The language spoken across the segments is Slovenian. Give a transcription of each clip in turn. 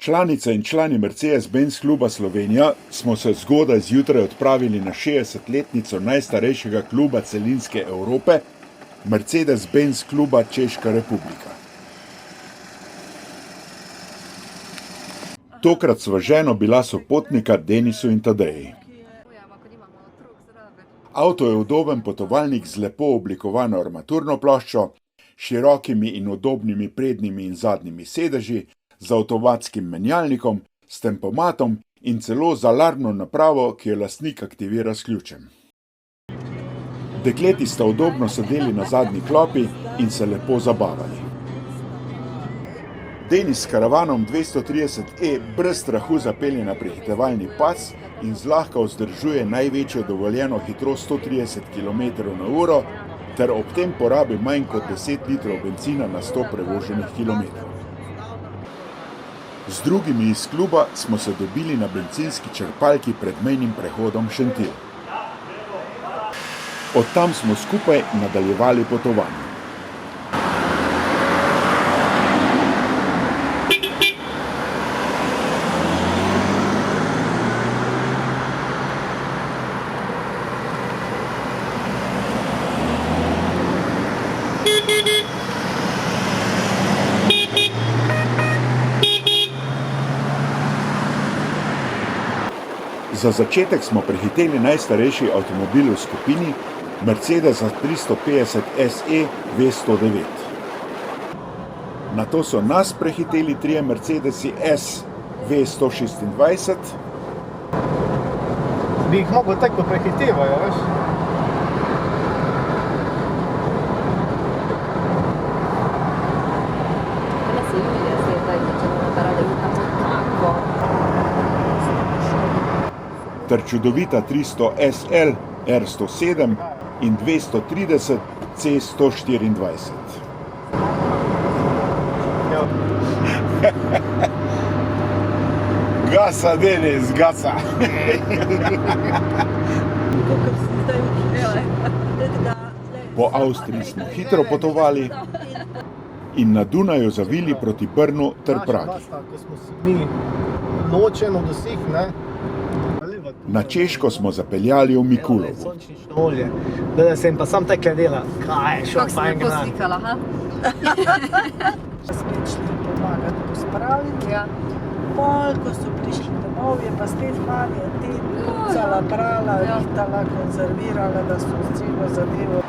Članice in člani Mercedes-Benz kluba Slovenija smo se zgodaj zjutraj odpravili na 60-letnico najstarejšega kluba celinske Evrope, Mercedes-Benz kluba Češka republika. Tokrat sva ženo bila sopotnika Denisu in Tadeji. Avto je udoben potovalnik z lepo oblikovano armaturno ploščo, širokimi in udobnimi prednjimi in zadnjimi sedeži, z avtomatskim menjalnikom, s tempomatom in celo z alarmno napravo, ki jo lastnik aktivira s ključem. Dekleti sta udobno sedeli na zadnji klopi in se lepo zabavali. Denis s karavanom 230e brez strahu zapelje na prehitevalni pas in zlahka vzdržuje največjo dovoljeno hitrost 130 km/h ter ob tem porabi manj kot 10 litrov bencina na 100 prevoženih kilometrov. Z drugimi iz kluba smo se dobili na bencinski črpalki pred mejnim prehodom Šentilj. Od tam smo skupaj nadaljevali potovanje. Za začetek smo prehiteli najstarejši avtomobil v skupini, Mercedes 350 SE V109. Nato so nas prehiteli trije Mercedesi S V126. Bi jih mogel tako prehitevajo, veš? Ter čudovita 300 SL R107 in 230 C124. Gasa, Denis, gasa! Po Avstriji smo hitro potovali in na Dunaju zavili proti Brnu ter Pragi. Mi ločeno do vseh, ne? Na Češko smo zapeljali v Mikulovo. Sončnično olje. Da se jim pa sam tekle dela. Kaj je šel fajn gnar. Kako si me poslikala, ha? Spet šli pomagati pospraviti. Pol, ko so prišli domov, je pa spet Marija pucala, prala, rihtala, konzervirala, da so celo zadevo.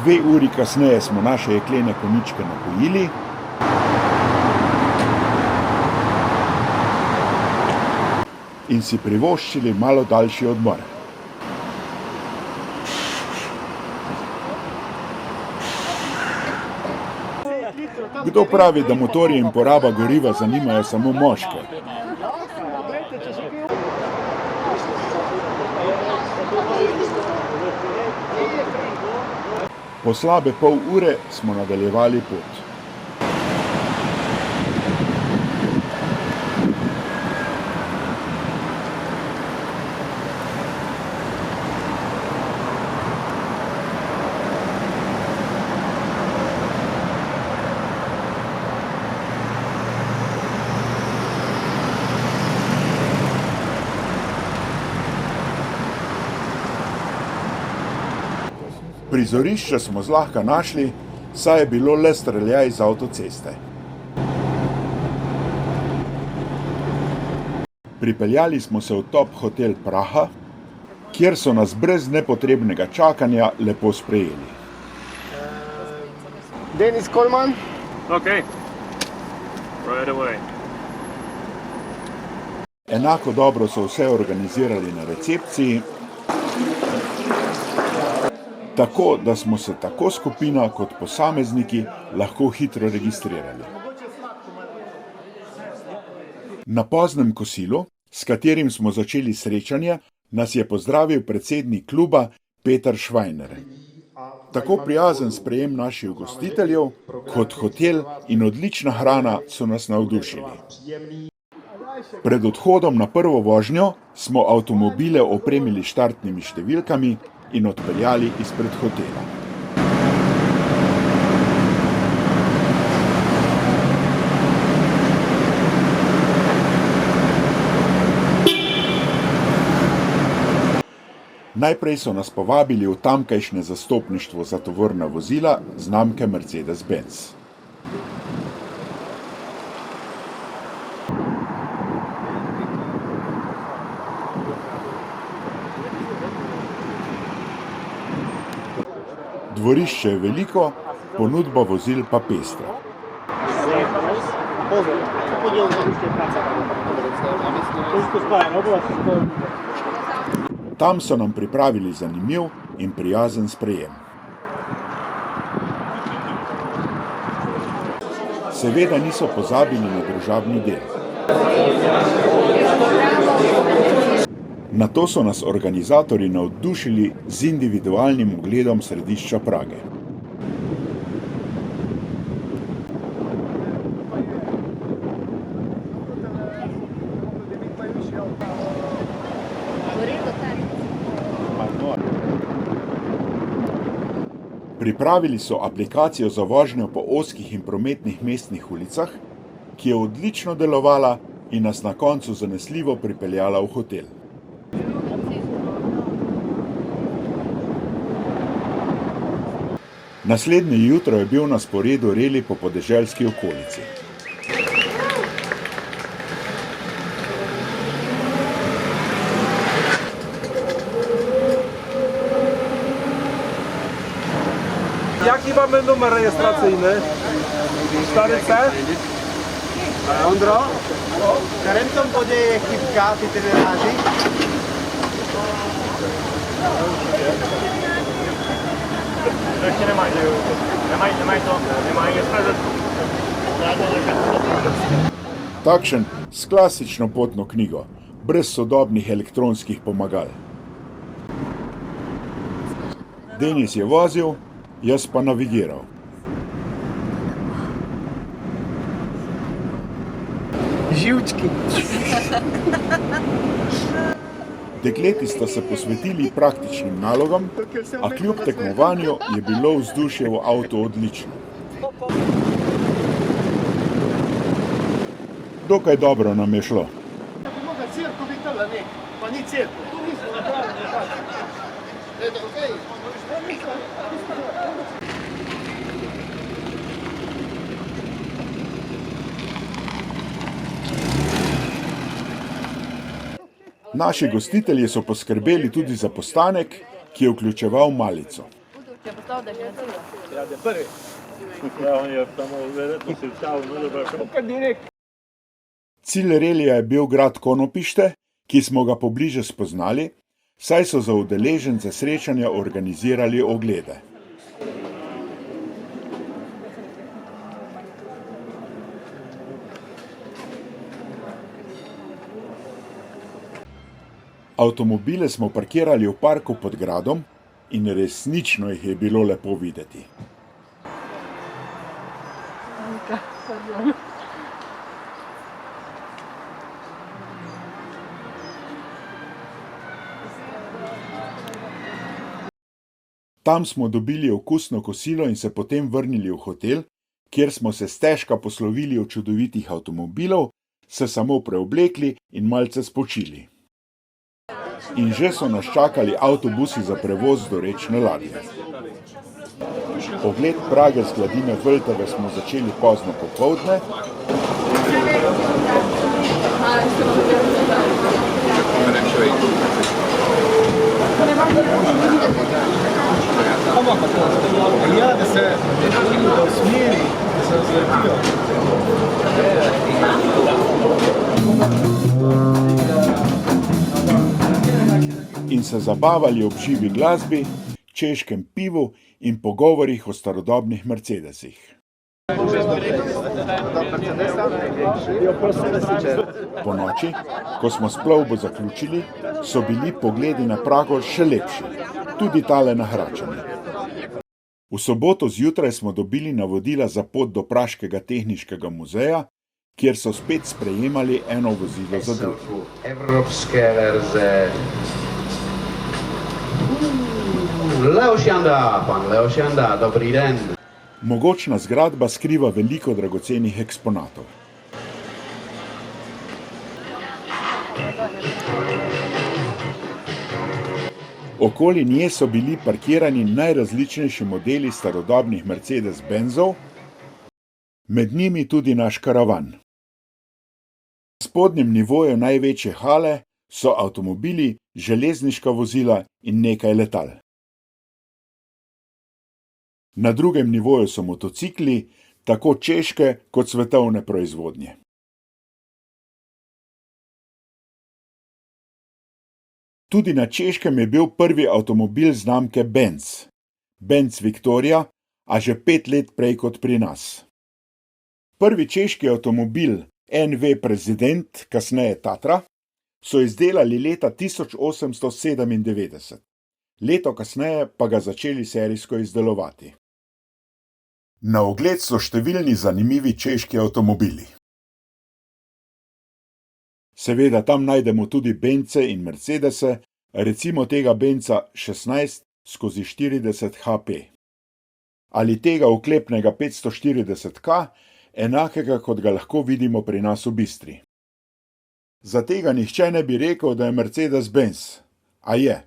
2 uri kasneje smo naše jeklene konjičke napojili in si privoščili malo daljši odmor. Kdo pravi, da motorji in poraba goriva zanimajo samo moške? Po slabe pol ure smo nadaljevali pot. Prizorišče smo zlahka našli, saj je bilo le streljaj z avtoceste. Pripeljali smo se v top hotel Praha, kjer so nas brez nepotrebnega čakanja lepo sprejeli. Denis Kolman. Okay. Right away. Enako dobro so vse organizirali na recepciji, tako da smo se tako skupina kot posamezniki lahko hitro registrirali. Na poznem kosilu, s katerim smo začeli srečanje, nas je pozdravil predsednik kluba Peter Švajner. Tako prijazen sprejem naših gostiteljev, kot hotel in odlična hrana so nas navdušili. Pred odhodom na prvo vožnjo smo avtomobile opremili štartnimi številkami in odpeljali izpred hotela. Najprej so nas povabili v tamkajšnje zastopništvo za tovorna vozila znamke Mercedes-Benz. Dvorišče je veliko, ponudba vozil pa pestra. Tam so nam pripravili zanimiv in prijazen sprejem. Seveda niso pozabili na družabni del. Nato so nas organizatorji navdušili z individualnim ogledom središča Prage. Pripravili so aplikacijo za vožnjo po ozkih in prometnih mestnih ulicah, ki je odlično delovala in nas na koncu zanesljivo pripeljala v hotel. Naslednje jutro je bil na sporedu reli po podeželski okolici. Jaki mamy numer rejestracyjny? 4C? Andro? Karentom bude chybka, ty tedy ráži. Ještě nemají Takšen s klasično potno knjigo, brez sodobnih elektronskih pomagal. Denis je vozil, jaz pa navigiral. Živčki. Dekleti sta se posvetili praktičnim nalogam, a kljub tekmovanju je bilo vzdušje v avtu odlično. Dokaj dobro nam je šlo. Naši gostitelji so poskrbeli tudi za postanek, ki je vključeval malico. Cilj relija je bil grad Konopište, ki smo ga pobliže spoznali, saj so za udeležence srečanja organizirali oglede. Avtomobile smo parkirali v parku pod gradom in resnično jih je bilo lepo videti. Tam smo dobili okusno kosilo in se potem vrnili v hotel, kjer smo se stežka poslovili od čudovitih avtomobilov, se samo preoblekli in malce spočili. In že so nas čakali avtobusi za prevoz do rečne ladje. Ogled Prage z gladine Vltave smo začeli pozno popoldne. Da se usmeri, da se razvrtijo. In se zabavali ob živi glasbi, češkem pivu in pogovorih o starodobnih Mercedesih. Po noči, ko smo s plovbo zaključili, so bili pogledi na Prago še lepši, tudi tale na Hračane. V soboto zjutraj smo dobili navodila za pot do Praškega tehniškega muzeja, kjer so spet sprejemali eno vozilo za drugo. Evropske verze. Leošjanda, pan Leošjanda, dobrý den. Mogočna zgradba skriva veliko dragocenih eksponatov. Okoli nje so bili parkirani najrazličnejši modeli starodobnih Mercedes-Benzov, med njimi tudi naš karavan. Na spodnjem nivoju največje hale so avtomobili, železniška vozila in nekaj letal. Na drugem nivoju so motocikli, tako češke kot svetovne proizvodnje. Tudi na Češkem je bil prvi avtomobil znamke Benz, Benz Victoria, a že 5 let prej kot pri nas. Prvi češki avtomobil NV President, kasneje Tatra, so izdelali leta 1897. Leto kasneje pa ga začeli serijsko izdelovati. Na ogled so številni zanimivi češki avtomobili. Seveda tam najdemo tudi Bence in Mercedese, recimo tega Benza 16/40 HP. Ali tega oklepnega 540K, enakega kot ga lahko vidimo pri nas v Bistri. Za tega nihče ne bi rekel, da je Mercedes-Benz, a je.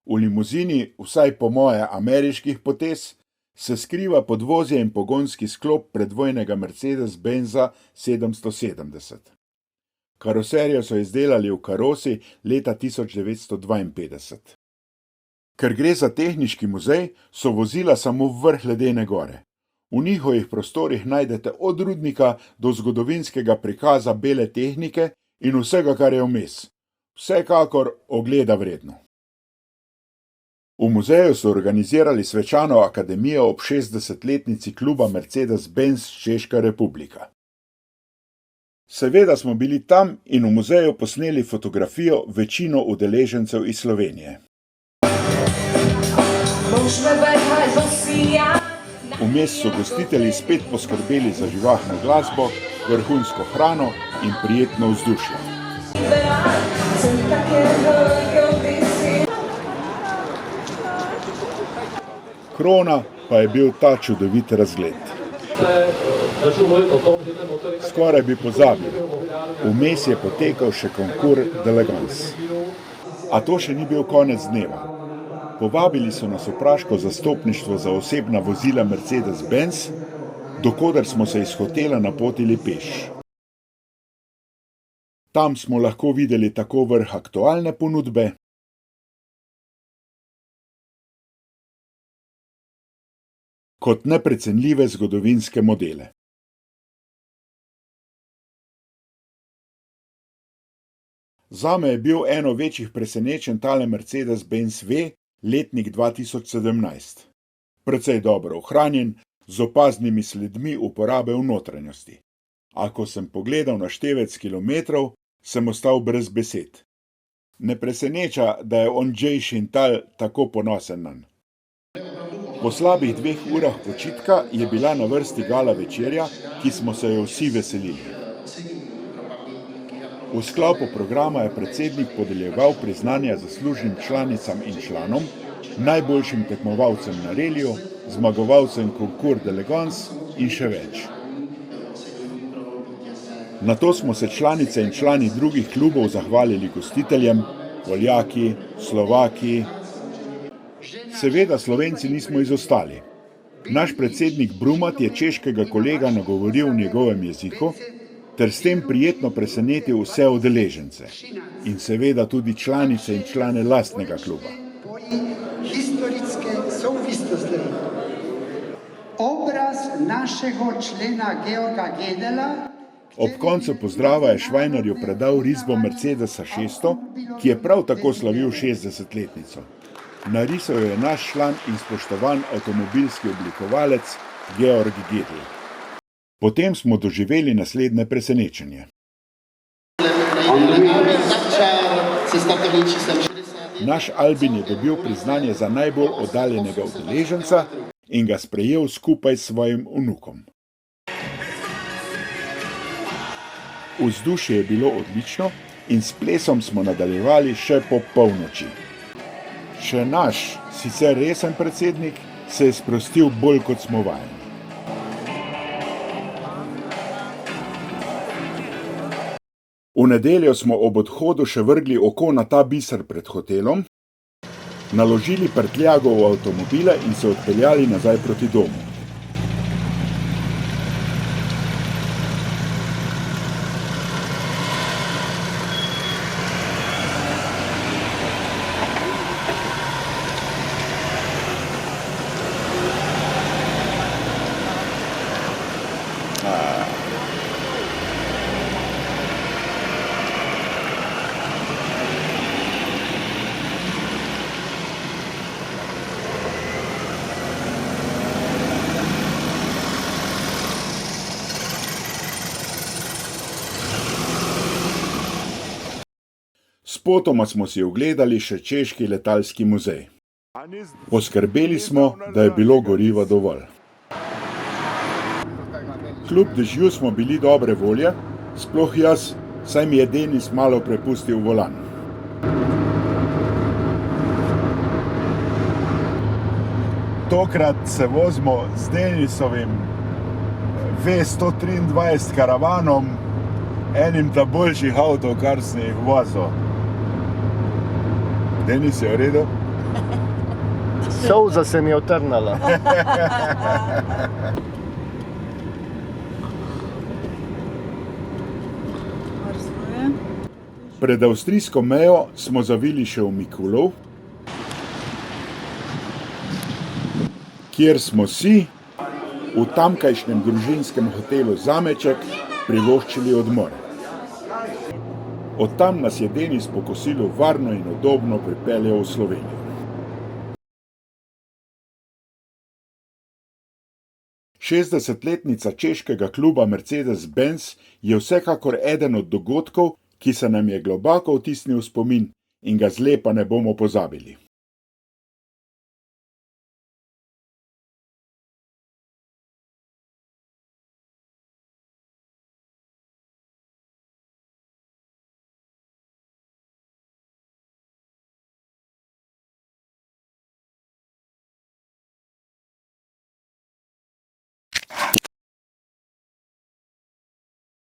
V limuzini, vsaj po moje ameriških potez, se skriva podvozje in pogonski sklop predvojnega Mercedes-Benza 770. Karoserijo so izdelali v Karosi leta 1952. Ker gre za tehniški muzej, so vozila samo vrh ledene gore. V njihovih prostorih najdete od rudnika do zgodovinskega prikaza bele tehnike in vsega, kar je vmes. Vsekakor ogleda vredno. V muzeju so organizirali svečano akademijo ob 60-letnici kluba Mercedes-Benz Češka republika. Seveda smo bili tam in v muzeju posneli fotografijo večino udeležencev iz Slovenije. Vmes so gostitelji spet poskrbeli za živahno glasbo, vrhunsko hrano in prijetno vzdušje. Krona pa je bil ta čudovit razgled. Skoraj bi pozabil, vmes je potekal še Concours d'Elegance. A to še ni bil konec dneva. Povabili so nas v praško zastopništvo za osebna vozila Mercedes-Benz, dokoder smo se iz hotela napotili peš. Tam smo lahko videli tako vrh aktualne ponudbe, kot neprecenljive zgodovinske modele. Zame je bil eno večjih presenečenj tale Mercedes-Benz V, letnik 2017. Precej dobro ohranjen, z opaznimi sledmi uporabe v notranjosti. A ko sem pogledal na števec kilometrov, sem ostal brez besed. Ne preseneča, da je Ondřej Šintal tako ponosen nanj. Po slabih 2 urah počitka je bila na vrsti gala večerja, ki smo se jo vsi veselili. V sklopu programa je predsednik podeljeval priznanja zaslužnim članicam in članom, najboljšim tekmovalcem na reliju, zmagovalcem Concours d'Elegance in še več. Nato smo se članice in člani drugih klubov zahvalili gostiteljem, Poljaki, Slovaki. Seveda Slovenci nismo izostali. Naš predsednik Brumat je češkega kolega nagovoril v njegovem jeziku, ter s tem prijetno presenetil vse udeležence in seveda tudi članice in člane lastnega kluba. Obraz našega člena Georga Gedela. Ob koncu pozdrava je Švajnarju predal risbo Mercedesa 600, ki je prav tako slavil 60-letnico. Narisal jo je naš član in spoštovan avtomobilski oblikovalec Georg Gedel. Potem smo doživeli naslednje presenečenje. Naš Albin je dobil priznanje za najbolj oddaljenega udeleženca in ga sprejel skupaj s svojim vnukom. Vzdušje je bilo odlično in s plesom smo nadaljevali še po polnoči. Še naš, sicer resen predsednik, se je sprostil bolj kot smo vajeni. V nedeljo smo ob odhodu še vrgli oko na ta biser pred hotelom. naložili prtljago v avtomobile in se odpeljali nazaj proti domu. Spotoma smo si ogledali še češki letalski muzej. Poskrbeli smo, da je bilo goriva dovolj. Kljub dežju smo bili dobre volje, sploh jaz, saj mi je Denis malo prepustil volan. Tokrat se vozimo z Denisovim V123 karavanom, enim ta boljših avtov, kar sem jih vozil. Denis, je v redu? Solza se mi je utrnala. Pred avstrijsko mejo smo zavili še v Mikulov, kjer smo si v tamkajšnjem družinskem hotelu Zameček privoščili odmor. Od tam nas je Denis po kosilu varno in udobno pripeljal v Slovenijo. 60-letnica češkega kluba Mercedes-Benz je vsekakor eden od dogodkov, ki se nam je globoko vtisnil v spomin in ga zlepa ne bomo pozabili.